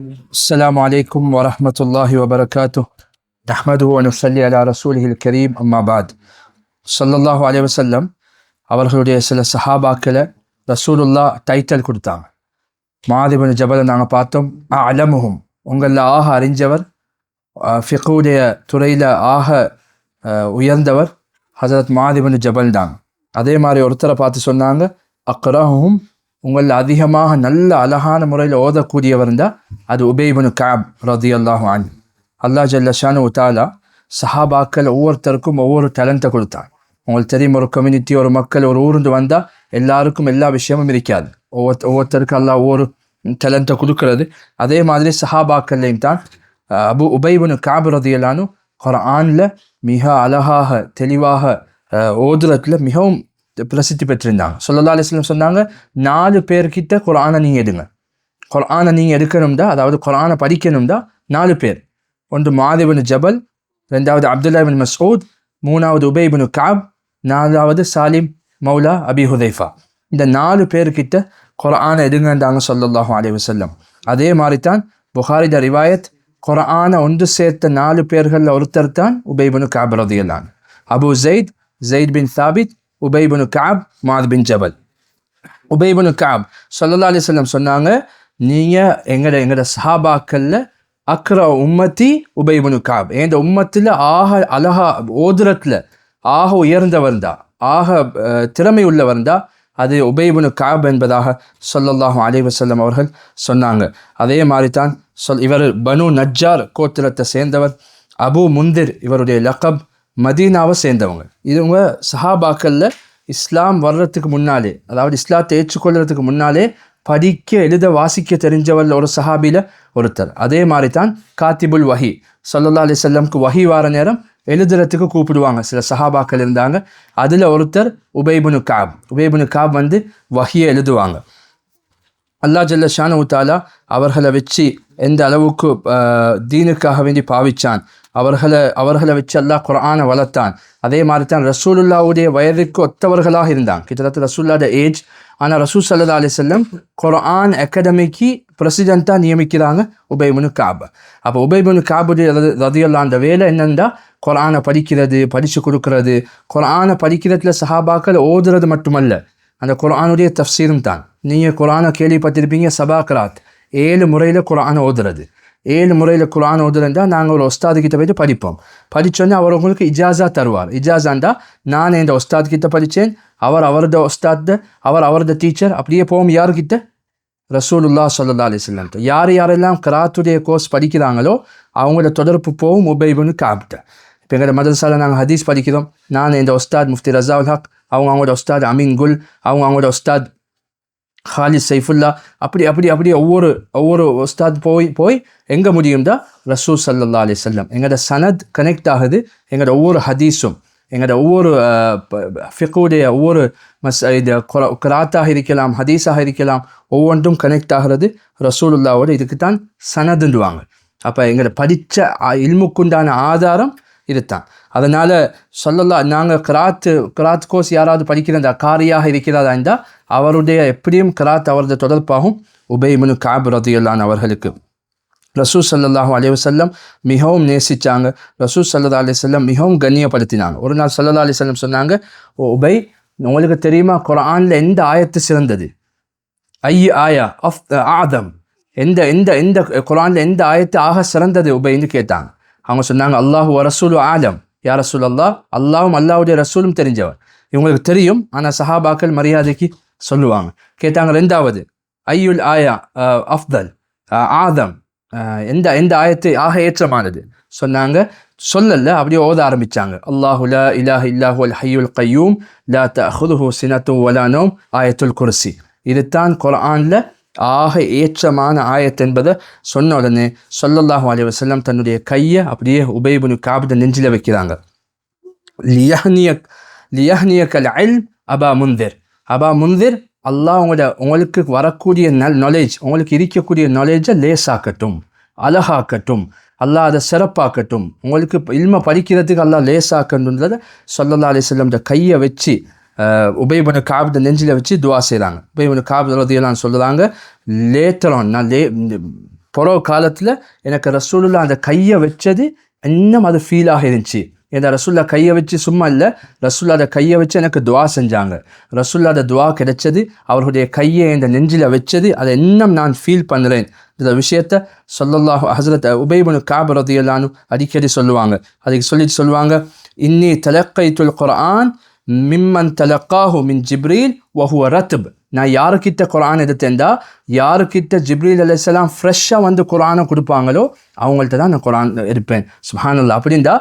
السلام عليكم ورحمة الله وبركاته. نحمده ونصلي على رسوله الكريم. أما بعد. ஸல்லல்லாஹு அலைஹி வஸல்லம் அவர்களுடைய சில சஹாபாக்களை ரசூலுல்லா டைட்டில் கொடுத்தாங்க. முஆத் இப்னு ஜபலை நாங்கள் பார்த்தோம். அலமுஹும், உங்களில் ஆக அறிஞ்சவர், ஃபிக்ஹுடைய துறையில் ஆக உயர்ந்தவர் ஹஸரத் முஆத் இப்னு ஜபல் தான். அதே மாதிரி ஒருத்தரை பார்த்து சொன்னாங்க, அக்ரஹும், உங்களில் அதிகமாக நல்ல அழகான முறையில் ஓதக்கூடியவர் இருந்தால் அது உபை இப்னு கஅப் ரலியல்லாஹு அன்ஹு. அல்லாஹ் ஜல்ல ஷானஹு தஆலா சஹாபாக்கள் ஒவ்வொருத்தருக்கும் ஒவ்வொரு டேலண்ட்டை கொடுத்தாங்க. உங்களுக்கு தெரியும், ஒரு கம்யூனிட்டி, ஒரு மக்கள், ஒரு ஊருந்து வந்தால் எல்லாருக்கும் எல்லா விஷயமும் இருக்காது. ஒவ்வொருத்தருக்கும் அல்லாஹ் ஒவ்வொரு டேலண்ட்டை கொடுக்கறது. அதே மாதிரி சஹாபாக்கள்லையும் தான் உபை இப்னு கஅப் ரலியல்லாஹு அன்ஹு குர்ஆனில் மிக அழகாக தெளிவாக ஓதுறதுல மிகவும் பிரசித்தி பெற்றிருந்தாங்க. ஸல்லல்லாஹு அலைஹி வஸல்லம் சொன்னாங்க, 4 பேர்கிட்ட குர்ஆனை நீங்கள் எடுங்க. குர்ஆனை நீங்கள் எடுக்கணும்டா, அதாவது குர்ஆனை படிக்கணும்டா 4 பேர். ஒன்று முஆத் இப்னு ஜபல், 2வது அப்துல்லா இப்னு மஸ்ஊத், 3வது உபை இப்னு கஅப், 4வது சாலிம் மௌலா அபி ஹுதைஃபா. இந்த 4 பேர்கிட்ட குர்ஆனை எடுங்கன்றாங்க ஸல்லல்லாஹு அலைஹி வஸல்லம். அதே மாதிரி தான் புகாரிட ரிவாயத், குர்ஆனை ஒன்று சேர்த்த 4 பேர்களில் ஒருத்தர் தான் உபை இப்னு கஅப் ரலியல்லாஹு அன்ஹு. அபு ஸைத் பின் சாபித், உபை இப்னு கஅப், முஆத் பின் ஜபல். உபை இப்னு கஅப் ஸல்லல்லாஹு அலைஹி வஸல்லம் சொன்னாங்க, நீங்கள் எங்கட சஹாபாக்கள்ல அக்ரா உம்மத்தி உபை இப்னு கஅப், இந்த உம்மத்தில் ஆக அழகா ஓதுரத்தில் ஆக உயர்ந்தவர் தான், ஆக திறமை உள்ளவர் தான் அது உபை இப்னு கஅப் என்பதாக ஸல்லல்லாஹு அலைஹி வஸல்லம் அவர்கள் சொன்னாங்க. அதே மாதிரி தான் இவர் பனு நஜ்ஜார் கோத்திரத்தை சேர்ந்தவர். அபு முந்திர் இவருடைய லகப், மதீனாவை சேர்ந்தவங்க. இதுவங்க சஹாபாக்கள்ல இஸ்லாம் வர்றதுக்கு முன்னாலே, அதாவது இஸ்லாத்தை ஏற்றுக்கொள்றதுக்கு முன்னாலே படிக்க எழுத வாசிக்க தெரிஞ்சவர் ஒரு சஹாபில ஒருத்தர். அதே மாதிரி தான் காத்திபுல் வஹி, ஸல்லல்லாஹு அலைஹி வஸல்லம்க்கு வஹி வார நேரம் எழுதுறதுக்கு கூப்பிடுவாங்க சில சஹாபாக்கள் இருந்தாங்க. அதில் ஒருத்தர் உபை இப்னு கஅப். உபை இப்னு கஅப் வஹியை எழுதுவாங்க. அல்லாஹ் ஜல்ல ஷானஹு தஆலா அவர்களை வச்சு எந்த அளவுக்கு தீனுக்காக வேண்டி பாவிச்சான், அவர்களை வச்சு அல்லாஹ் குர்ஆனை வளர்த்தான். அதே மாதிரி தான் ரசூலுல்லாவுடைய வயதுக்கு ஒத்தவர்களாக இருந்தாங்க, கிட்டத்தட்ட ரசூலுல்லாஹோட ஏஜ். ஆனால் ரசூல் ஸல்லல்லாஹு அலைஹி வஸல்லம் குர்ஆன் அகாடமிக்கு பிரசிடெண்ட்டாக நியமிக்கிறாங்க உபை இப்னு கஅப். அப்போ உபை இப்னு கஅப் ரலியல்லாஹு அன்ஹு வேலை என்னென்னா குர்ஆனை படித்து கொடுக்கறது. குர்ஆனை படிக்கிறதுல சஹாபாக்கள் ஓதுறது மட்டுமல்ல, அந்த குர்ஆனுடைய தஃப்சீரும் தான். நீங்கள் குர்ஆனை கேள்விப்பட்டிருப்பீங்க, சபாக்ராத், 7 முறையில் குர்ஆனை ஓதுறது. 7 முறையில் குர்ஆன் ஓதுறதா நாங்கள் ஒரு உஸ்தாதுக்கிட்ட போய்ட்டு படிப்போம். படித்தோன்னே அவர் உங்களுக்கு இஜாசா தருவார். இஜாசாண்டா நான் இந்த உஸ்தாத்கிட்ட படித்தேன், அவரது உஸ்தாத், அவரது டீச்சர், அப்படியே போவோம் யாருக்கிட்ட? ரசூலுல்லாஹ் ஸல்லல்லாஹு அலைஹி வஸல்லம். யாரெல்லாம் கிராத்துடைய கோர்ஸ் படிக்கிறாங்களோ அவங்களோட தொடர்பு போகும் உபை இப்னு கஅப்ட்ட. இப்போ எங்களோட மதரசாவில் நாங்கள் ஹதீஸ் படிக்கிறோம். நான் இந்த உஸ்தாத் முஃப்தி ரஸாவுல் ஹக், அவங்களோட உஸ்தாத் அமீன் குல், அவங்களோட உஸ்தாத் ஹாலித் சைஃபுல்லா, அப்படி ஒவ்வொரு உஸ்தாத் போய் எங்கே முடியும்டா ரசூல் ஸல்லல்லாஹு அலைஹி வஸல்லம். எங்களோட சனத் கனெக்ட் ஆகுது. எங்களோட ஒவ்வொரு ஹதீஸும், எங்களோட ஒவ்வொரு ஃபிக்ஹுடைய ஒவ்வொரு இது கிராத்தாக இருக்கலாம், ஹதீஸாக இருக்கலாம், ஒவ்வொன்றும் கனெக்ட் ஆகிறது ரசூலுல்லாவோட. இதுக்கு தான் சனதுண்டுவாங்க. அப்போ எங்களை படித்த இல்முக்குண்டான ஆதாரம் இதுதான். அதனால் நாங்கள் கிராத் கோர்ஸ் யாராவது படிக்கிறதா காரியாக இருக்கிறதா இருந்தால் அவருடைய எப்படியும் கிராத் அவரது தொடர்பாகும் உபை இப்னு கஅப் ரலியல்லாஹு அன்ஹு அவர்களுக்கு ரசூல் ஸல்லல்லாஹு அலைஹி வஸல்லம் மிகவும் நேசித்தாங்க. ரசூல் ஸல்லல்லாஹு அலைஹி வஸல்லம் மிகவும் கண்ணியப்படுத்தினாங்க. ஒரு நாள் ஸல்லல்லாஹு அலைஹி வஸல்லம் சொன்னாங்க, உபை, உங்களுக்கு தெரியுமா குர்ஆனில் எந்த ஆயத்து சிறந்தது? ஆயா ஆஃப் ஆதம், எந்த குர்ஆனில் எந்த ஆயத்து ஆக சிறந்தது உபைன்னு கேட்டாங்க. அவங்க சொன்னாங்க, அல்லாஹு வ ரசூலு ஆலம். யா ரசூலல்லாஹ், அல்லாஹ்வும் அல்லாஹ்வுடைய ரசூலும் தெரிஞ்சவர். இவங்களுக்கு தெரியும், ஆனால் சஹாபாக்கள் மரியாதைக்கு சொல்லுவாங்க. கேட்டாங்க, 2வது ஐயுல் ஆயா அஃதல், ஆதம், எந்த ஆயத்து ஆக ஏற்றமானது? சொன்னாங்க, சொல்லல, அப்படியே ஓத ஆரம்பிச்சாங்க. அல்லாஹு லா இலாஹ இல்லா ஹுவல் ஹய்யுல் கய்யூம் லா தஅஹுதுஹு சினத்தும் வலா நௌம், ஆயத்துல் குர்சி. இதுதான் குர்ஆனில் ஆக ஏற்றமான ஆயத் என்பதை சொன்ன உடனே ஸல்லல்லாஹு அலைஹி வஸல்லம் தன்னுடைய கையை அப்படியே உபை இப்னு கஅப் நெஞ்சில் வைக்கிறாங்க. லியஹ்னியக்கல் இல்ம் அபா முந்திர். அபா முந்திர், அல்லாஹ் உங்களுக்கு வரக்கூடிய நாலேஜ், உங்களுக்கு இருக்கக்கூடிய நாலேஜை லேசாக்கட்டும், அழகாக்கட்டும், அல்லாஹ் அதை சிறப்பாக்கட்டும், உங்களுக்கு இல்மை படிக்கிறதுக்கு அல்லாஹ் லேசாக்கணுன்றதை ஸல்லல்லாஹு அலைஹி வஸல்லம் கையை வச்சு உபை இப்னு கஅப் நெஞ்சில் வச்சு துவா செய்கிறாங்க. உபை இப்னு கஅப் ரலியல்லாஹு அன்ஹு சொல்கிறாங்க, லேட்டர் ஆன், நான் புறவு காலத்தில் எனக்கு ரசூலுல்லா அந்த கையை வச்சது இன்னும் அது ஃபீலாக இருந்துச்சு. இந்த ரசூல்லா கையை வச்சு சும்மா இல்லை, ரசூல்லா அதை கையை வச்சு எனக்கு துவா செஞ்சாங்க. ரசூல்லா அதை துவா கிடைச்சது, அவர்களுடைய கையை இந்த நெஞ்சில் வச்சது, அதை இன்னும் நான் ஃபீல் பண்ணுறேன். இந்த விஷயத்த ஸல்லல்லாஹு ஹஸரத் உபய் இப்னு கஅப் ரலியல்லாஹு அன்ஹு அடிக்கடி சொல்லுவாங்க. அதுக்கு சொல்லுவாங்க, இன்னி தலக்கைத்துல் குர்ஆன் மிம்மன் தலக்காஹு மின் ஜிப்ரீல் வஹுவ ரத்ப். நான் யாருக்கிட்ட குர்ஆன் எடுத்தேன்டா, யாருக்கிட்ட ஜிப்ரீல் அலைஹிஸ்ஸலாம் ஃப்ரெஷ்ஷாக வந்து குர்ஆனை கொடுப்பாங்களோ அவங்கள்ட்ட தான் நான் குர்ஆன் இருப்பேன். சுப்ஹானல்லாஹ். அப்படின்டா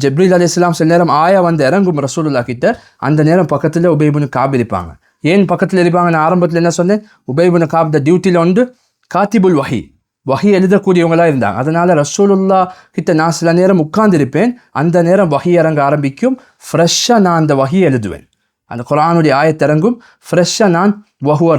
ஜிப்ரீல் அலைஹிஸ்ஸலாம் சில நேரம் ஆயா வந்து இறங்கும் ரசூலுல்லாஹ் கிட்ட, அந்த நேரம் பக்கத்தில் உபய் இப்னு கஅப் இருப்பாங்க. ஏன் பக்கத்தில் இருப்பாங்க? நான் ஆரம்பத்தில் என்ன சொன்னேன், உபய் இப்னு கஅப் டியூட்டியில் உண்டு காத்திபுல் வஹி எழுதக்கூடியவங்களாக இருந்தாங்க. அதனால் ரசூலுல்லா கிட்ட நான் சில நேரம் உட்கார்ந்திருப்பேன், அந்த நேரம் வஹி இறங்க ஆரம்பிக்கும், ஃப்ரெஷ்ஷாக நான் அந்த வஹி எழுதுவேன். அந்த குர்ஆனுடைய ஆயத்தை இறங்கும், ஃப்ரெஷ்ஷாக நான் வஹுவ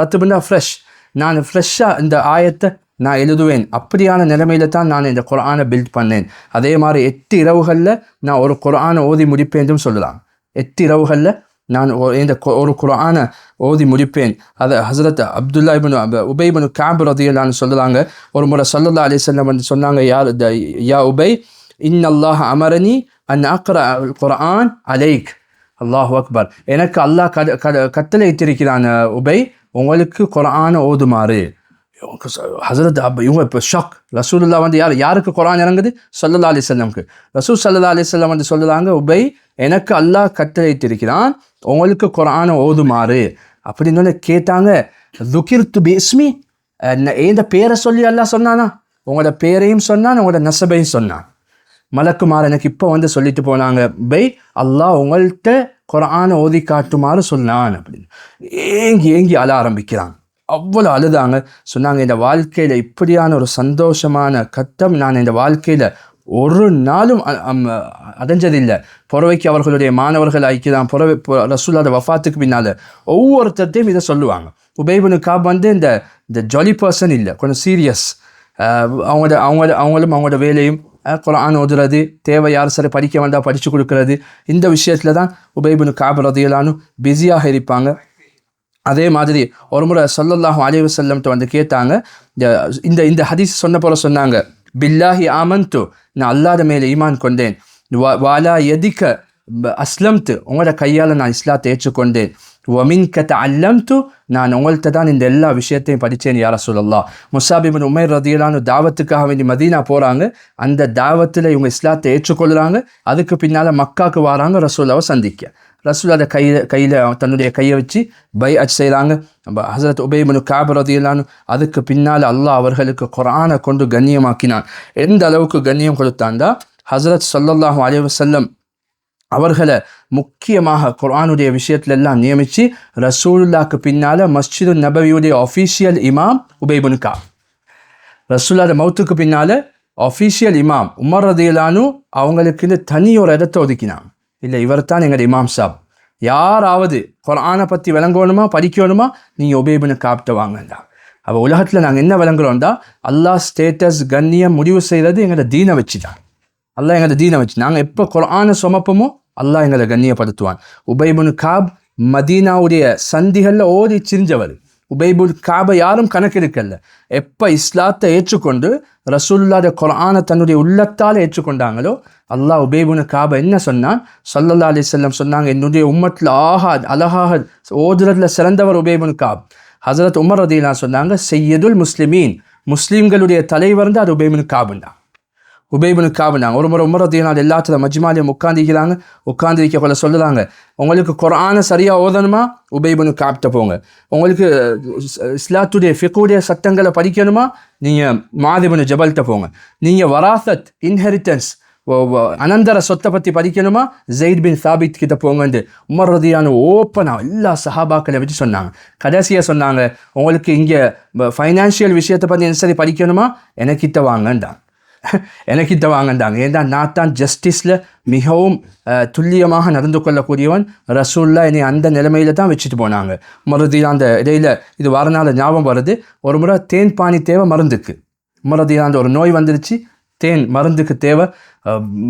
ரத்துப்னா ஃப்ரெஷ், நான் ஃப்ரெஷ்ஷாக இந்த ஆயத்தை நான் எழுதுவேன். அப்படியான நிலைமையில தான் நான் இந்த குர்ஆனை பில்ட் பண்ணேன். அதே மாதிரி 8 இரவுகளில் நான் ஒரு குர்ஆனை ஓதி முடிப்பேன் என்றும் சொல்லலாம். 8 இரவுகளில் நான் இந்த ஒரு குர்ஆனை ஓதி முடிப்பேன். அதை ஹஸரத் அப்துல்லா இப்னு உபய் இப்னு கஅப் ரலியல்லாஹு அன்ஹு சொல்லுறாங்க. ஒரு முறை ஸல்லல்லாஹு அலைஹி வஸல்லம் வந்து சொன்னாங்க, யா உபய் இன்னல்லாஹ் அமரனி அன் அக்ரா அல் குர்ஆன் அலைக். அல்லாஹு அக்பர். எனக்கு அல்லாஹ் கட்டளை இட்டிருக்கிறான் உபய், உங்களுக்கு குர்ஆனை ஓதுமாறு. ஹஸரத் இவங்க இப்போ ஷாக். ரசூலுல்லாஹ் வந்து யாருக்கு குர்ஆன் இறங்குது? ஸல்லல்லாஹு அலைஹி வஸல்லம்க்கு. ரசூல் ஸல்லல்லாஹு அலைஹி வஸல்லம் வந்து சொல்லுறாங்க, உபய் எனக்கு அல்லாஹ் கட்டளையிட்டிருக்கிறான் உங்களுக்கு குர்ஆனை ஓதுமாறு. அப்படின்னு கேட்டாங்க. துகிர்து பிஸ்மி, இந்த பேரை சொல்லி அல்லாஹ் சொன்னானா? உங்களோட பேரையும் சொன்னான், உங்களோட நசபையும் சொன்னான். மலக்குமார் எனக்கு இப்போ வந்து சொல்லிட்டு போனாங்க, பை அல்லாஹ் உங்கள்கிட்ட குர்ஆனை ஓதி காட்டுமாறு சொன்னான் அப்படின்னு. ஏங்கி அழ ஆரம்பிக்கிறான். அவ்வளோ அழுதாங்க. சொன்னாங்க, இந்த வாழ்க்கையில் இப்படியான ஒரு சந்தோஷமான கட்டம் நான் இந்த வாழ்க்கையில் ஒரு நாளும் அடைஞ்சதில்லை. புறவைக்கு அவர்களுடைய மாணவர்கள் ஐக்கியதான் ரசூலுல்லாஹ் வஃபாத்துக்கு பின்னால் ஒவ்வொருத்தையும் இதை சொல்லுவாங்க. உபய் இப்னு கஅப் வந்து இந்த ஜாலி பர்சன் இல்லை, கொஞ்சம் சீரியஸ். அவங்களும் அவங்களோட வேலையும் குர்ஆன் ஓதுறது, தேவை யார் சரி படிக்க வேண்டாம் படித்து கொடுக்கறது, இந்த விஷயத்தில் தான் உபய் இப்னு கஅப் ரலியல்லாஹு அன்ஹு பிஸியாக இருப்பாங்க. அதே மாதிரி ஒரு முறை ஸல்லல்லாஹு அலைஹி வஸல்லம் வந்து கேட்டாங்க, இந்த ஹதீஸ் சொன்ன போல சொன்னாங்க, பில்லாஹி ஆமன்து, நான் அல்லாஹ் மேலே ஈமான் கொண்டேன், வாலா யதிக அஸ்லம்து, உங்களோட கையால் நான் இஸ்லாத்தை ஏற்றுக்கொண்டேன், வமின்க தஅல்லம்து, நான் உங்கள்கிட்ட தான் இந்த எல்லா விஷயத்தையும் படித்தேன் யா ரசூலல்லாஹ். முஸாப் இப்னு உமைர் ரலியல்லாஹு அன்ஹு தாவத்துக்காக வேண்டி மதீனா போகிறாங்க. அந்த தாவத்தில் இவங்க இஸ்லாத்தை ஏற்றுக்கொள்கிறாங்க. அதுக்கு பின்னால் மக்காவுக்கு வராங்க ரசூலுல்லாஹ்வை சந்திக்க. ரசூலுல்லாஹ் கையில் தன்னுடைய கையை வச்சு பைஅத் செய்கிறாங்க. ஹஸரத் உபய் இப்னு கஅப் ரலியல்லாஹு அன்ஹு. அதுக்கு பின்னால் அல்லாஹ் அவர்களுக்கு குர்ஆனை கொண்டு கண்ணியமாக்கினான். எந்த அளவுக்கு கண்ணியம் கொடுத்தாண்டா, ஹஸரத் ஸல்லல்லாஹு அலைஹி வஸல்லம் அவர்களை முக்கியமாக குர்ஆனுடைய விஷயத்துல எல்லாம் நியமித்து ரசூலுல்லாஹ்க்கு பின்னால் மஸ்ஜிது நபவியுடைய ஆஃபீஷியல் இமாம் உபய் இப்னு கஅப். ரசூலுல்லாஹ் மௌத்துக்கு பின்னால் ஆஃபீஷியல் இமாம் உமர் ரலியல்லாஹு அன்ஹு அவங்களுக்கு தனி ஒரு இடத்தை ஒதுக்கினான். இல்லை, இவர் தான் எங்கள் இமாம் சாப். யாராவது குர்ஆனை பற்றி விளங்கணுமா படிக்கணுமா, நீங்கள் உபய் இப்னு கஅப்ட்ட வாங்கண்டா. அப்போ உலகத்தில் நாங்கள் என்ன விளங்குறோம்டா, அல்லாஹ் ஸ்டேட்டஸ் கண்ணியம் முடிவு செய்கிறது எங்களோட தீனை வச்சு தான். அல்லாஹ் எங்களோட தீனை வச்சு நாங்கள் எப்போ குர்ஆனை சுமப்போமோ அல்லாஹ் எங்களை கண்ணியப்படுத்துவான். உபய் இப்னு கஅப் மதீனாவுடைய சந்திகளில் ஓடி சிரிஞ்சவர். உபய் இப்னு கஅபை யாரும் கணக்கெடுக்கல. எப்போ இஸ்லாத்தை ஏற்றுக்கொண்டு ரசூலுல்லாஹ் குர்ஆனை தன்னுடைய உள்ளத்தால் ஏற்றுக்கொண்டாங்களோ அல்லாஹ் உபய் இப்னு கஅபை என்ன சொன்னான்? ஸல்லல்லாஹு அலைஹி வஸல்லம் சொன்னாங்க, என்னுடைய உம்மத்தில் அழகாக ஓதுறதுல சிறந்தவர் உபய் இப்னு கஅப். ஹஸரத் உமர் ரலியல்லாஹு அன்ஹு சொன்னாங்க, சையதுல் முஸ்லிமீன், முஸ்லீம்களுடைய தலைவர் தான் அது உபய் இப்னு கஅப் தான். உபய் இப்னு கஅப் தான். ஒரு முறை உமர் ரலியல்லாஹு அன்ஹு எல்லாத்துல மஜ்மாலையும் உட்கார்ந்திருக்க கொள்ள சொல்லுறாங்க, உங்களுக்கு குர்ஆனை சரியாக ஓதணுமா உபய் இப்னு கஅப்ட்ட போங்க. உங்களுக்கு இஸ்லாத்துடைய ஃபிக்ஹுடைய சட்டங்களை படிக்கணுமா நீங்கள் முஆத் இப்னு ஜபல்கிட்ட போங்க. நீங்கள் வராசத் இன்ஹெரிட்டன்ஸ் அனந்தர சொத்தை பற்றி படிக்கணுமா ஸெய்த் பின் சாபித் கிட்ட போங்கன்னு உமர் ரலியல்லாஹு அன்ஹு ஓப்பனாக எல்லா சஹாபாக்களை வச்சு சொன்னாங்க. கடைசியாக சொன்னாங்க, உங்களுக்கு இங்கே ஃபைனான்ஷியல் விஷயத்தை பற்றி சரி படிக்கணுமா எனக்கிட்ட வாங்கண்டாங்க. ஏன்னா நான் தான் ஜஸ்டிஸில் மிகவும் துல்லியமாக நடந்து கொள்ளக்கூடியவன். ரசூலுல்லாஹ் என்னை அந்த நிலைமையில தான் வச்சுட்டு போனாங்க. மறுதியில் அந்த இடையில் இது வரனால ஞாபகம் வருது, ஒரு முறை தேன் பானி தேவை மருந்துக்கு. மறுதியில் அந்த ஒரு நோய் வந்துருச்சு, தேன் மருந்துக்கு தேவை.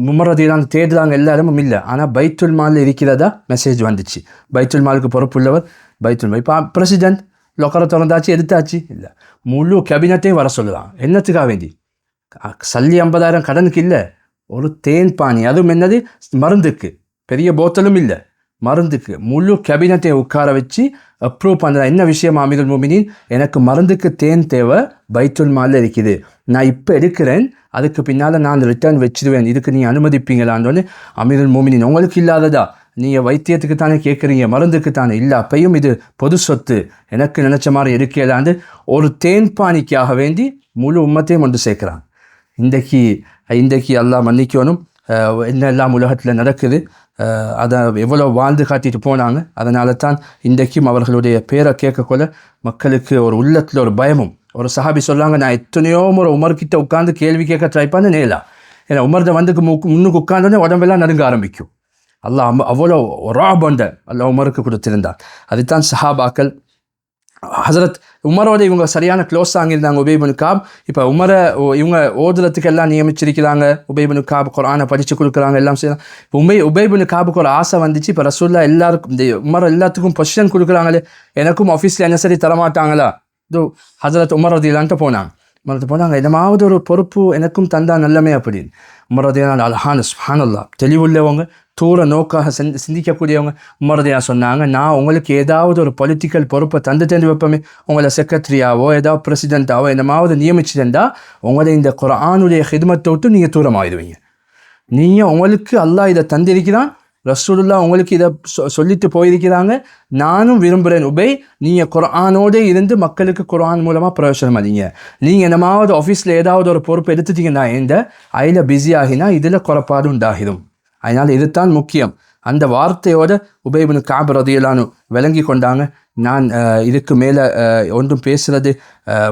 மும்மரதியிலான தேடுறாங்க எல்லாரும் இல்லை. ஆனால் பைத்துல் மாலில் இருக்கிறதா மெசேஜ் வந்துச்சு. பைத்துல் மாலுக்கு பொறுப்புள்ளவர் பைத்துல் மால். இப்போ பிரசிடென்ட் லொக்கரை திறந்தாச்சு எடுத்தாச்சு இல்லை, முழு கேபினட்டையும் வர சொல்லலாம். என்னத்துக்காக வேண்டி? சல்லி 50,000 கடனுக்கு இல்லை, ஒரு தேன் பானி, அதுவும் என்னது மருந்துக்கு, பெரிய போத்தலும் இல்லை, மருந்துக்கு முழு கேபினட்டை உட்கார வச்சு அப்ரூவ் பண்ணுற. என்ன விஷயம் அமீருல் மோமினின், எனக்கு மருந்துக்கு தேன் தேவை, பைத்துல் மாலில் இருக்குது, நான் இப்போ எடுக்கிறேன், அதுக்கு பின்னால் நான் ரிட்டர்ன் வச்சிடுவேன், இதுக்கு நீ அனுமதிப்பீங்களான்னு. அமீருல் மோமினின், உங்களுக்கு இல்லாததா? நீங்கள் வைத்தியத்துக்கு தானே கேட்குறீங்க, மருந்துக்கு தானே இல்லை, அப்பையும் இது பொது சொத்து, எனக்கு நினச்ச மாதிரி எடுக்கலான்னு ஒரு தேன் பானிக்காக வேண்டி முழு உம்மத்தையும் கொண்டு சேர்க்குறான். இன்றைக்கு அல்லாஹ் மன்னிக்கணும், என்னெல்லாம் உலகத்தில் நடக்குது, அதை எவ்வளோ வாழ்ந்து காட்டிட்டு போனாங்க. அதனால தான் இன்றைக்கும் அவர்களுடைய பேரை கேட்கக்கொள்ள மக்களுக்கு ஒரு உள்ளத்தில் ஒரு பயமும். ஒரு சஹாபி சொல்லாங்க, நான் எத்தனையோ முறை உமர்கிட்ட உட்காந்து கேள்வி கேட்க ட்ரை பண்ண நேலா, ஏன்னா உமர்த வந்து முன்னுக்கு உட்காந்தோடனே உடம்பெல்லாம் நடுங்க ஆரம்பிக்கும். அல்லாஹ் அவ்வளோ ராபண்ட அல்லாஹ் உமருக்கு கொடுத்திருந்தார். அதுதான் சஹாபாக்கள். ஹசரத் உமரோட இவங்க சரியான க்ளோஸ் ஆகியிருந்தாங்க. உபை இப்னு காப் இப்போ உமரை இவங்க ஓதுறதுக்கு எல்லாம் நியமிச்சிருக்கிறாங்க. உபை இப்னு காப் குர்ஆனை படித்து கொடுக்குறாங்க, எல்லாம் செய்யலாம். இப்போ உபை இப்னு காபுக்கு ஒரு ஆசை வந்துச்சு. இப்போ ரசூல்லா எல்லாருக்கும் இந்த உமர் எல்லாத்துக்கும் பொசிஷன் கொடுக்குறாங்களே, எனக்கும் ஆஃபீஸில் என்ன சரி தரமாட்டாங்களா? இது ஹசரத் உமர் ரதியல்லான்ட்டு போனாங்க. என்னமாவது ஒரு பொறுப்பு எனக்கும் தந்தா நல்லமே அப்படின்னு. உமர் ரதியல்லான் அல்ஹான் சுப்ஹானல்லாஹ் தெளிவுள்ளவங்க, தூர நோக்காக சிந்திக்கக்கூடியவங்க. உமர் ரதியல்லான் சொன்னாங்க, நான் உங்களுக்கு ஏதாவது ஒரு பொலிட்டிக்கல் பொறுப்பை தந்துட்டு வைப்போமே, உங்களை செக்ரட்டரியாவோ ஏதாவது பிரசிடென்ட்டாவோ என்னமாவது நியமிச்சுட்டா உங்களை இந்த குர்ஆனுடைய ஹித்மத்தை விட்டு நீங்கள் தூரமாகிடுவீங்க. நீங்கள் உங்களுக்கு அல்லாஹ் இதை தந்திருக்கிறான், ரசூலுல்லாஹ் உங்களுக்கு இதை சொல்லிட்டு போயிருக்கிறாங்க. நானும் விரும்புகிறேன் உபை, நீங்கள் குர்ஆனோடு இருந்து மக்களுக்கு குர்ஆன் மூலமாக பிரயோஜனம் அளிங்க. நீங்கள் என்னமாவது ஆஃபீஸில் ஏதாவது ஒரு பொறுப்பு எடுத்துட்டீங்கன்னா இந்த ஐல பிஸி ஆகினா இதில் குறைபாடு உண்டாகிடும். அதனால் இதுதான் முக்கியம். அந்த வார்த்தையோட உபை இப்னு கஅப் ரதியல்லாஹு விளங்கி கொண்டாங்க. நான் இதுக்கு மேலே ஒன்றும் பேசுகிறது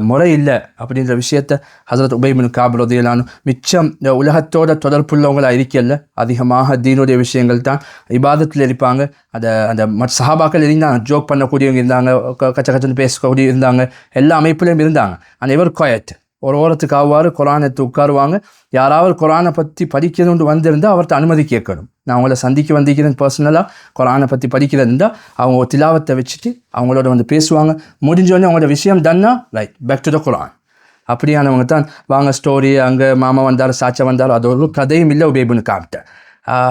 முறை இல்லை அப்படின்ற விஷயத்த ஹஸரத் உபை இப்னு கஅப் ரதியல்லாஹு மிச்சம் உலகத்தோட தொடர்புள்ளவங்களாக இருக்கல, அதிகமாக தீனுடைய விஷயங்கள் தான் இபாதத்தில் இருப்பாங்க. அந்த சஹாபாக்கள் இருந்தாங்க, ஜோக் பண்ணக்கூடியவங்க இருந்தாங்க, கச்ச கச்சன்னு பேசக்கூடிய இருந்தாங்க, எல்லா அமைப்புலையும் இருந்தாங்க. ஆனால் இவர் குவைட், ஒரு ஓரத்துக்கு ஆவார், குர்ஆனை உட்காருவாங்க. யாராவது குர்ஆனை பற்றி படிக்கணும்னு வந்திருந்தால் அவர்கிட்ட அனுமதி கேட்கணும். நான் அவங்கள சந்திக்க வந்திருக்கிறேன் பர்சனலாக, குர்ஆனை பற்றி படிக்கிறதுந்தா அவங்க திலாவத்தை வச்சுட்டு அவங்களோட வந்து பேசுவாங்க. முடிஞ்சோடனே அவங்களோட விஷயம் தன்னா ரைட் பேக் டு த குர்ஆன். அப்படியானவங்க தான் வாங்க ஸ்டோரி, அங்கே மாமா வந்தார், சாச்சா வந்தார், அது ஒரு கதையும் இல்லை உபை இப்னு கஅப்ட்ட.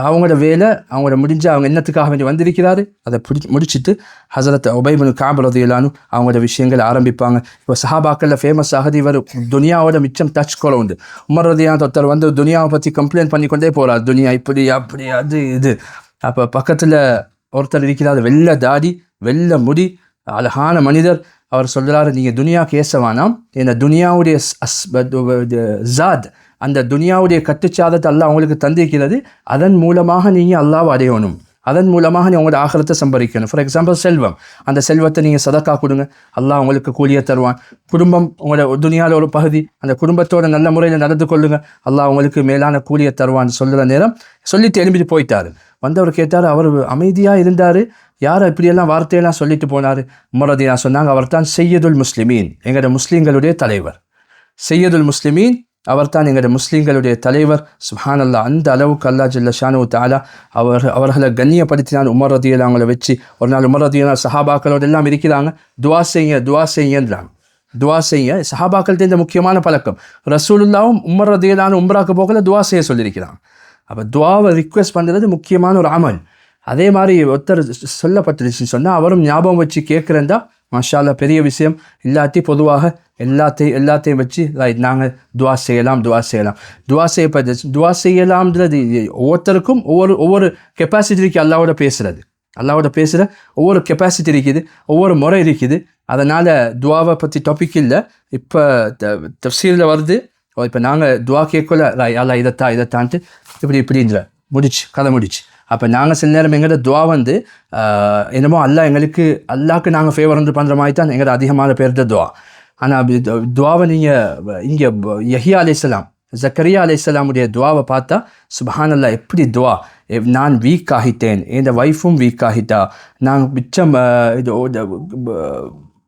அவங்களோட வேலை, அவங்களோட முடிஞ்சு அவங்க என்னத்துக்காக வேண்டி வந்திருக்கிறாரு அதை முடிச்சுட்டு ஹஸரத் உபை இப்னு கஅப் ரதியல்லாஹு அவங்களோட விஷயங்களை ஆரம்பிப்பாங்க. இப்போ சஹாபாக்களில் ஃபேமஸ் ஆகுது இவர் துனியாவோட மிச்சம் டச் கொலை உண்டு. உமர் ரதியல்லாஹு ஒருத்தர் வந்து துனியாவை பற்றி கம்ப்ளைண்ட் பண்ணிக்கொண்டே போகிறார், துனியா இப்படி அப்படி அது இது. அப்போ பக்கத்தில் ஒருத்தர் இருக்கிறார், வெள்ளை தாடி வெள்ளை முடி, அழகான மனிதர். அவர் சொல்கிறாரு, நீங்கள் துனியா கேசவானாம், இந்த துனியாவுடைய ஜாத், அந்த துனியாவுடைய கட்டுச்சாதத்தை அல்லாஹ் அவங்களுக்கு தந்திருக்கிறது, அதன் மூலமாக நீங்கள் அல்லாஹ்வை அடையணும், அதன் மூலமாக நீ உங்களோட ஆகிரத்தை சம்பாதிக்கணும். ஃபார் எக்ஸாம்பிள் செல்வம், அந்த செல்வத்தை நீங்கள் சதக்கா கொடுங்க, அல்லாஹ் உங்களுக்கு கூலியை தருவான். குடும்பம் உங்களோட துனியாவில் ஒரு பகுதி, அந்த குடும்பத்தோட நல்ல முறையில் நடந்து கொள்ளுங்க, அல்லாஹ் உங்களுக்கு மேலான கூலியை தருவான்னு சொல்கிற நேரம் சொல்லிட்டு எழுப்பிட்டு போயிட்டார். வந்தவர் கேட்டார், அவர் அமைதியாக இருந்தார், யார் இப்படியெல்லாம் வார்த்தையெல்லாம் சொல்லிட்டு போனார்? உமர் ரலியல்லாஹு சொன்னாங்க, அவர் தான் சையதுல் முஸ்லிமீன், எங்களோட முஸ்லீம்களுடைய தலைவர். சையதுல் முஸ்லிமீன் அவர் தான் எங்களோட முஸ்லீம்களுடைய தலைவர். சுப்ஹானல்லாஹ், அந்த அளவுக்கு அல்லாஹ் ஜல்ல ஷானுஹு தஆலா அவர்களை கண்ணியப்படுத்தினான். உமர் ரலியல்லாஹு அவங்களை வச்சு ஒரு நாள் உமர் ரலியல்லாஹு சஹாபாக்களோடு எல்லாம் இருக்கிறாங்க, துவா செய்யுன்றாங்க. துவா செய்ய சஹாபாக்கள்கிட்ட இந்த முக்கியமான பழக்கம். ரசூலுல்லாஹும் உமர் ரலியல்லாஹு உம்ராக்கு போகல துவா செய்ய சொல்லியிருக்கிறாங்க. அப்போ துவாவை ரிக்வெஸ்ட் பண்ணுறது முக்கியமான ஒரு அமல். அதே மாதிரி ஒருத்தர் சொல்லப்பட்டுருச்சுன்னு சொன்னால் அவரும் ஞாபகம் வச்சு கேட்குறேன்டா மாஷா அல்லாஹ் பெரிய விஷயம். இல்லாட்டி பொதுவாக எல்லாத்தையும் வச்சு நாங்கள் துவா செய்யலாம். துவா செய்யலாம்ன்றது ஒவ்வொருத்தருக்கும் ஒவ்வொரு கெப்பாசிட்டி இருக்குது. அல்லாவோட பேசுகிற ஒவ்வொரு கெப்பாசிட்டி இருக்குது, ஒவ்வொரு முறை இருக்குது. அதனால் துவாவை பற்றி டாபிக் இல்லை. இப்போ தஃப்சீரில் வருது, இப்போ நாங்கள் துவா கேட்கல அல்லா இதைத்தான்ட்டு இப்படின்ற கதை முடிச்சு. அப்போ நாங்கள் சில நேரம் எங்களோட துவா வந்து என்னமோ அல்லாஹ்க்கு நாங்கள் ஃபேவர் வந்து பண்ணுற மாதிரி தான் எங்களோட அதிகமான பேர்கிட்ட துவா. ஆனால் துவாவை நீங்கள் இங்கே யஹ்யா அலைஹிஸ்ஸலாம், ஜக்கரியா அலைஹிஸ்ஸலாமுடைய துவாவை பார்த்தா சுப்ஹானல்லாஹ், எப்படி துவா, நான் வீக் ஆகிட்டேன், என் ஒய்ஃபும் வீக் ஆகிட்டா, நான் மிச்சம்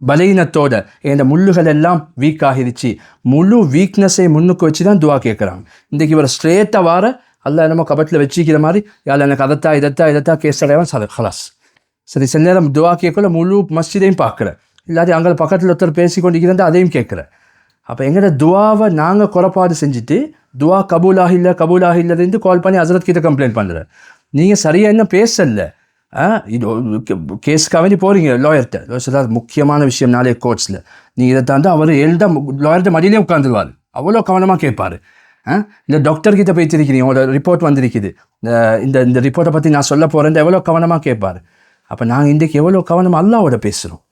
பலீனத்தோட என் முள்ளுகள் எல்லாம் வீக் ஆகிடுச்சு, முழு வீக்னஸை முன்னுக்கு வச்சு தான் துவா கேட்குறாங்க. இன்றைக்கி இவர் ஸ்ட்ரெயிட்டாக வார அல்லாஹ் என்னமோ கபட்டில் வச்சுக்கிற மாதிரி, யார் எனக்கு இதத்தா கேஸ் அடையாமல் ஹலாஸ். சரி, சில நேரம் துவா கேட்கல முழு மஸ்ஜிதையும் பார்க்குற, இல்லாட்டி அங்கே பக்கத்தில் ஒருத்தர் பேசி கொண்டிருக்கிறதா அதையும் கேட்குறேன். அப்போ எங்களோட துவாவை நாங்கள் குறைபாடு செஞ்சுட்டு துவா கபூலாக இல்லைன்னு கால் பண்ணி ஹசரத் கிட்ட கம்ப்ளைண்ட் பண்ணுறேன். நீங்கள் சரியாக என்ன பேசல, இது கேஸுக்காக வேண்டி போகிறீங்க லாயர்கிட்ட. சார் முக்கியமான விஷயம் நாளே கோர்ட்ஸில் நீங்கள் இதை தாண்டி அவர் எழுத லாயர்கிட்ட மடியிலே உட்காந்துருவார், அவ்வளோ கவனமாக கேட்பார். இந்த டாக்டர்கிட்ட போய்த்திருக்கிறீங்க, உங்களோட ரிப்போர்ட் வந்திருக்குது, இந்த ரிப்போர்ட்டை பற்றி நான் சொல்ல போகிறேன், எவ்வளோ கவனமாக கேட்பார். அப்போ நாங்கள் இன்றைக்கு எவ்வளோ கவனமாக அல்லாவோட பேசுகிறோம்,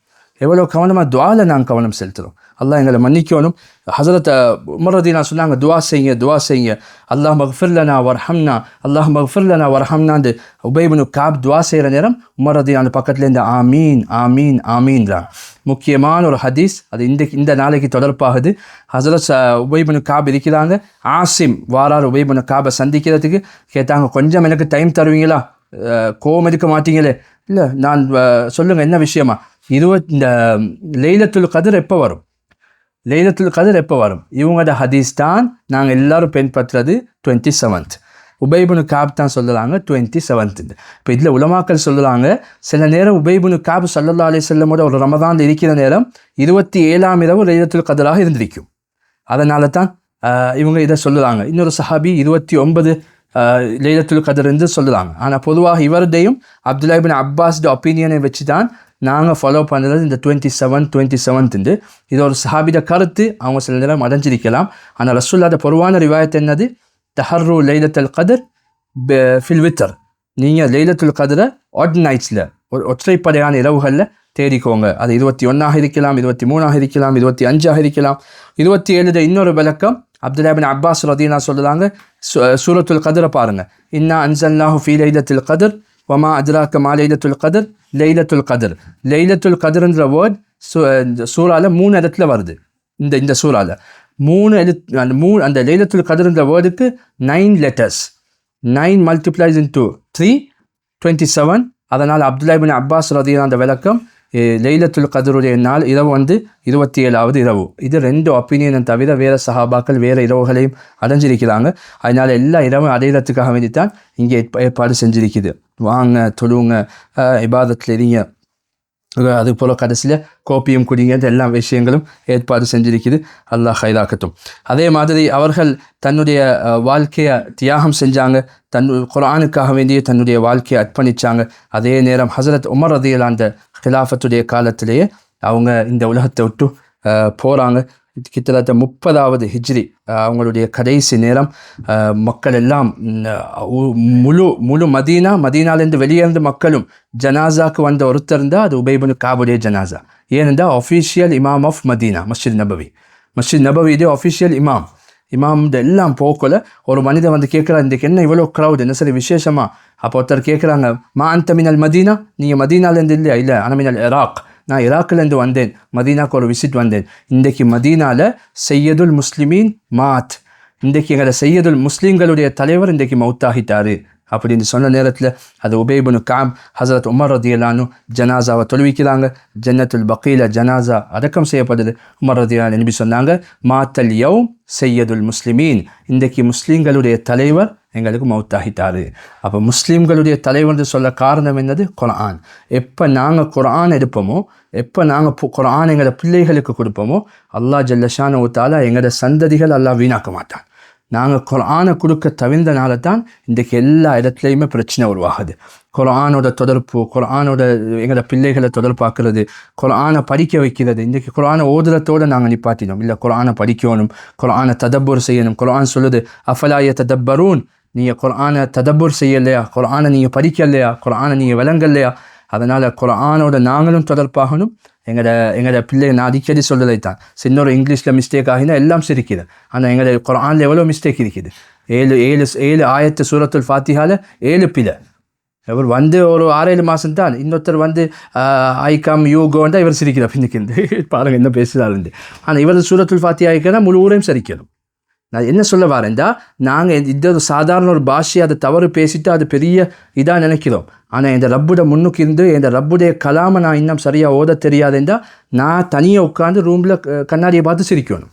எவ்வளோ கவனமாக துவாவில் நாங்கள் கவனம் செலுத்துகிறோம். அல்லாஹ் எங்களை மன்னிக்கணும். ஹஸரத் உமர் ரலியல்லாஹு சொன்னாங்க, துவா செய்யுங்க, அல்லாஹ் மக்ஃபிர் லனா வர்ஹம்னான்னு உபய் இப்னு கஅப் துவா செய்கிற நேரம் உமர் ரலியல்லாஹு பக்கத்துலேருந்து ஆமீன்றாங்க. முக்கியமான ஒரு ஹதீஸ், அது இந்த நாளைக்கு தொடர்பாகுது. ஹஸரத் உபய் இப்னு கஅப் இருக்கிறாங்க, ஆசிம் வாரார் உபய் இப்னு கஅபை சந்திக்கிறதுக்கு. கேட்டாங்க, கொஞ்சம் எனக்கு டைம் தருவீங்களா, கோவம் எடுக்க மாட்டீங்களே? இல்லை, நான் சொல்லுங்கள் என்ன விஷயமா? இந்த லைலத்துல் கத்ர் எப்போ வரும், இவங்களோட ஹதீஸ் தான் நாங்கள் எல்லாரும் பின்பற்றுறது 27th. உபய் இப்னு கஅப் தான் சொல்லுறாங்க 27th. இப்போ இதில் உலமாக்கள் சொல்லுறாங்க, சில நேரம் உபய் இப்னு கஅப் ஸல்லல்லாஹு அலைஹி வஸல்லமோட ஒரு ரமதான் இருக்கிற நேரம் 27ஆம் இரவு லைலத்துல் கத்ராக இருந்திருக்கும். அதனால தான் இவங்க இதை சொல்லுறாங்க. இன்னொரு சஹாபி 29 லைலத்துல் கத்ர் என்று சொல்லுறாங்க. ஆனால் பொதுவாக இவருடையும் அப்துல்லா இப்னு அப்பாஸ் ஒப்பீனியனை வச்சு தான் நாங்கள் ஃபாலோ பண்ணுறது இந்த 27th. இது ஒரு சஹாபிட கருத்து, அவங்க சில நேரம் அடைஞ்சிருக்கலாம். ஆனால் ரசூலுல்லாஹ்வுடைய பொதுவான ரிவாயத் என்னது, தஹர்ரு லைலத்துல் கத்ர் ஃபில் வித்ர், நீங்கள் லைலத்துல் கத்ரை ஆட் நைட்ஸில் ஒற்றைப்படையான இரவுகளில் தேடிக்கோங்க. அது 21ஆக இருக்கலாம், 23ஆக இருக்கலாம், 25ஆக இருக்கலாம். 27 இன்னொரு விளக்கம் அப்துல்லா இப்னு அப்பாஸ் ரலியல்லாஹு சொல்லுறாங்க, சூரத்துல் கத்ரை பாருங்கள், இன்னா அன்ஸல்னாஹு ஃபீ லைலத்துல் கத்ர் வமா அத்ராக மா லைலத்துல் கத்ர் லைலத்துல் கத்ர்ன்ற வேர்ட் சூறால 3 இடத்துல வருது. இந்த சூறால 3 அந்த லைலத்துல் கத்ர்ன்ற வேர்டுக்கு 9 letters, 9 multiplies into 3 27. அதனால் அப்துல்லா இப்னு அப்பாஸ் ரலியல்லாஹு அந்த விளக்கம், லைலத்துல் கத்ருடைய நாள் இரவு 27வது இரவு. இது 2 ஒப்பீனியனை தவிர வேறு சஹாபாக்கள் வேறு இரவுகளையும் அடைஞ்சிருக்கிறாங்க. அதனால் எல்லா இரவும் அடையிறதுக்காக வேண்டித்தான் இங்கே ஏற்பாடு செஞ்சிருக்குது. வாங்க, தொழுவுங்க, இபாதத்தில் இருங்க, அது போல் கடைசியில் கோப்பியும் குடிங்க, எல்லா விஷயங்களும் ஏற்பாடு செஞ்சிருக்குது. அல்லாஹ் ஹைராக்கட்டும். அதே மாதிரி அவர்கள் தன்னுடைய வாழ்க்கையை தியாகம் செஞ்சாங்க, குர்ஆனுக்காக வேண்டிய தன்னுடைய வாழ்க்கையை அர்ப்பணித்தாங்க. அதே நேரம் ஹஸரத் உமர் ரலியல்லாஹு அந்த ஹிலாஃபத்துடைய காலத்திலேயே அவங்க இந்த உலகத்தை விட்டு போகிறாங்க. கிட்டத்தட்ட 30வது ஹிஜ்ரி அவங்களுடைய கடைசி நேரம். மக்கள் எல்லாம் முழு மதீனாலேருந்து வெளியேர்ந்த மக்களும் ஜனாசாக்கு வந்த ஒருத்தர் இருந்தால் அது உபய் இப்னு கஅபுடைய ஜனாசா. ஏனென்றால் அஃபீஷியல் இமாம் ஆஃப் மதீனா, மஸ்ஜித் நபவியுடைய அஃபீஷியல் இமாம் எல்லாம் போக்கல ஒரு மனிதன் வந்து கேட்குறாரு, இன்றைக்கு என்ன இவ்வளோ க்ரௌட், என்ன சரி விசேஷமா? அப்போ ஒருத்தர் கேட்குறாங்க, மா அந்த மினல் மதீனா, நீங்கள் மதீனாலேருந்து இல்லையா? இல்லை, அனமினல் இராக், நான் இராக்கிலேருந்து வந்தேன், மதீனாக்கு ஒரு விசிட் வந்தேன். இன்றைக்கு மதீனாவில் சையதுல் முஸ்லிமீன் மாத், இன்றைக்கு எங்களை சையதுல் முஸ்லீம்களுடைய தலைவர் இன்றைக்கு மௌத்தாகிட்டாரு அப்படின்னு சொன்ன நேரத்தில் அது உபய் இப்னு கஅப் ஹஸரத் உமர் ரலியல்லாஹு அன்ஹு ஜனாசாவை தொழுவிக்கிறாங்க. ஜன்னத்துல் பக்கீல ஜனாசா அடக்கம் செய்யப்படுது. உமர் ரலியல்லாஹு அன்ஹு நபி சொன்னாங்க, மாத்தல் யௌம் சையதுல் முஸ்லிமீன், இன்றைக்கு முஸ்லீம்களுடைய தலைவர் எங்களுக்கு மௌத்தாகிட்டாரு. அப்போ முஸ்லீம்களுடைய தலைவர்னு சொல்ல காரணம் என்னது? குர்ஆன். எப்போ நாங்கள் குர்ஆன் எடுப்போமோ, எப்போ நாங்கள் குர்ஆன் எங்களோட பிள்ளைகளுக்கு கொடுப்போமோ, அல்லாஹ் ஜல்ல ஷானஹு தஆலா எங்களோட சந்ததிகள் அல்லாஹ் வீணாக்க மாட்டான். நாங்கள் குர்ஆனை கொடுக்க தவிர்ந்தனால தான் இன்றைக்கு எல்லா இடத்துலையுமே பிரச்சனை உருவாகுது. குர்ஆனோட தொடர்பு, குர்ஆனோட எங்களோட பிள்ளைகளை தொடர்பாக்குறது, குர்ஆனை படிக்க வைக்கிறது. இன்றைக்கி குர்ஆனை ஓதுறத்தோடு நாங்கள் நிப்பாட்டினோம். இல்லை, குர்ஆனை படிக்கணும், குர்ஆனை ததப்பூர் செய்யணும். குர்ஆன் சொல்லுது, அஃபலா யததப்பரூன், நீங்கள் குர்ஆனை ததப்பூர் செய்யலையா, குர்ஆனை நீங்கள் படிக்கலையா, குர்ஆனை நீங்கள் விளங்கலையா? அதனால் குர்ஆனோட நாங்களும் தொடர்பாகணும். எங்களோட பிள்ளை நான் அடிக்கடி சொல்லுதைத்தான், சின்னொரு இங்கிலீஷில் மிஸ்டேக் ஆகினா எல்லாம் சிரிக்குது. ஆனால் எங்களோட குர்ஆனில் எவ்வளோ மிஸ்டேக் இருக்குது. 7 ஆயத்து சூரத்துல் ஃபாத்திஹால 7 பிழை. இவர் வந்து ஒரு 6-7 மாதம் தான். இன்னொருத்தர் வந்து ஐ கம் யூ கோண்டா இவர் சிரிக்கிறார் பின்னுக்கு பாருங்கள் என்ன பேசுகிறாருண்டு. ஆனால் இவர் சூரத்துல் ஃபாத்திஹா ஆயிக்கனா முழு ஊரையும் சிரிக்கணும். நான் என்ன சொல்ல வரேன்டா, நாங்கள் இது சாதாரண ஒரு பாஷையை அதை தவறு பேசிட்டு அது பெரிய இதாக நினைக்கிறோம். ஆனால் இந்த ரப்புட முன்னுக்கு இருந்து இந்த ரப்புடைய கலாமை நான் இன்னும் சரியாக ஓத தெரியாதுண்டா நான் தனியாக உட்காந்து ரூமில் கண்ணாடியை பார்த்து சிரிக்கணும்.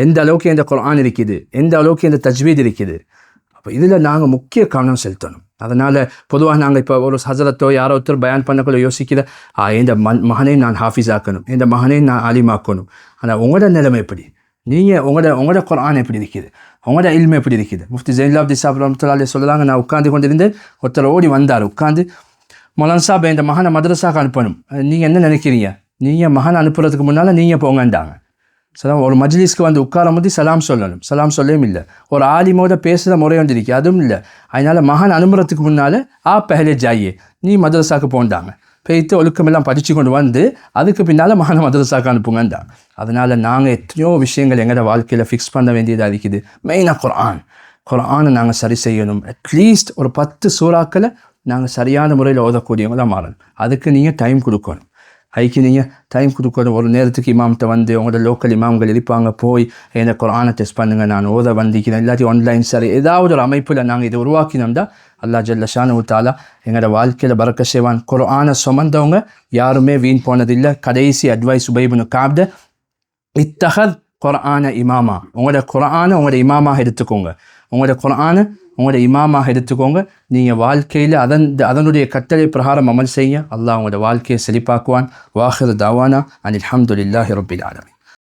எந்த அளவுக்கு இந்த குர்ஆன் இருக்குது, எந்த அளவுக்கு இந்த தஜ்வீத் இருக்குது. அப்போ இதில் நாங்கள் முக்கிய கவனம் செலுத்தணும். அதனால் பொதுவாக நாங்கள் இப்போ ஒரு ஹசரத்தோ யாரோ ஒருத்தர் பயான் பண்ணக்குள்ள யோசிக்கிற இந்த மகனை நான் ஹாஃபிஸ் ஆக்கணும், இந்த மகனை நான் ஆலிமாக்கணும். ஆனால் உங்களோட நிலைமை எப்படி? நீங்கள் உங்களோட குர்ஆன் எப்படி இருக்குது, உங்களோட இல்மை எப்படி இருக்குது? முஃப்தி ஜெயின்லாப்தி சாப் ரஹ்மத்துல்லாஹி சொல்லுறாங்க, நான் உட்காந்து கொண்டிருந்தேன், ஒருத்தர் ஓடி வந்தார், உட்காந்து மௌலானா சாப் இந்த மகனை மதரசாக்கு அனுப்பணும், நீங்கள் என்ன நினைக்கிறீங்க? நீங்கள் மகனை அனுப்புறதுக்கு முன்னால் நீங்கள் போங்கண்டாங்க. ஒரு மஜ்லிஸ்க்கு வந்து உட்கார முந்தி சலாம் சொல்லணும், சலாம் சொல்லவும் இல்லை. ஒரு ஆலிமோட பேசுகிற முறை வந்துருக்கு, அதுவும் இல்லை. அதனால் மகன் அனுப்புறதுக்கு முன்னால் பெஹலே ஜாயே, நீ மதரசாக்கு போண்டாங்க, போய்த்து ஒழுக்கமெல்லாம் படித்து கொண்டு வந்து அதுக்கு பின்னால் மகனை மதரசாக்கு அனுப்புங்கண்டாங்க. அதனால் நாங்கள் எத்தனையோ விஷயங்கள் எங்களோட வாழ்க்கையில் ஃபிக்ஸ் பண்ண வேண்டியதாக இருக்குது. மெயினாக குர்ஆனை நாங்கள் சரி செய்யணும். அட்லீஸ்ட் ஒரு 10 சூறாக்களை நாங்கள் சரியான முறையில் ஓதக்கூடியவங்களாக மாறணும். அதுக்கு நீங்கள் டைம் கொடுக்கணும். அதுக்கு நீங்கள் டைம் கொடுக்கணும். ஒரு நேரத்துக்கு இமாம்கிட்ட வந்து உங்களோட லோக்கல் இமாம்கள் இருப்பாங்க, போய் என்னை குர்ஆனை டெஸ்ட் பண்ணுங்கள், நான் ஓத வந்திக்கிறேன், இல்லாட்டி ஆன்லைன் சரி ஏதாவது ஒரு அமைப்பில் நாங்கள் இதை உருவாக்கினோம்னா அல்லாஹ் ஜல்ல ஷானஹு தஆலா எங்களோட வாழ்க்கையில் பரக்கத் செய்வான். குர்ஆனை சுமந்தவங்க யாருமே வீண் போனதில்லை. கடைசி அட்வைஸ் உபை இப்னு கஅப், இத்தஹத் குர்ஆன இமாமா, உங்களோட குர்ஆனை உங்களோட இமாமாக எடுத்துக்கோங்க. உங்களோட குர்ஆனை உங்களோட இமாமாக எடுத்துக்கோங்க. நீங்கள் வாழ்க்கையில் அதனுடைய கட்டளை பிரகாரம் அமல் செய்ய அல்லாஹ் உங்களோட வாழ்க்கையை செழிப்பாக்குவான். வாஹிர் தாவானா அனில் ஹம்துலில்லாஹி ரப்பில் ஆலமீன்.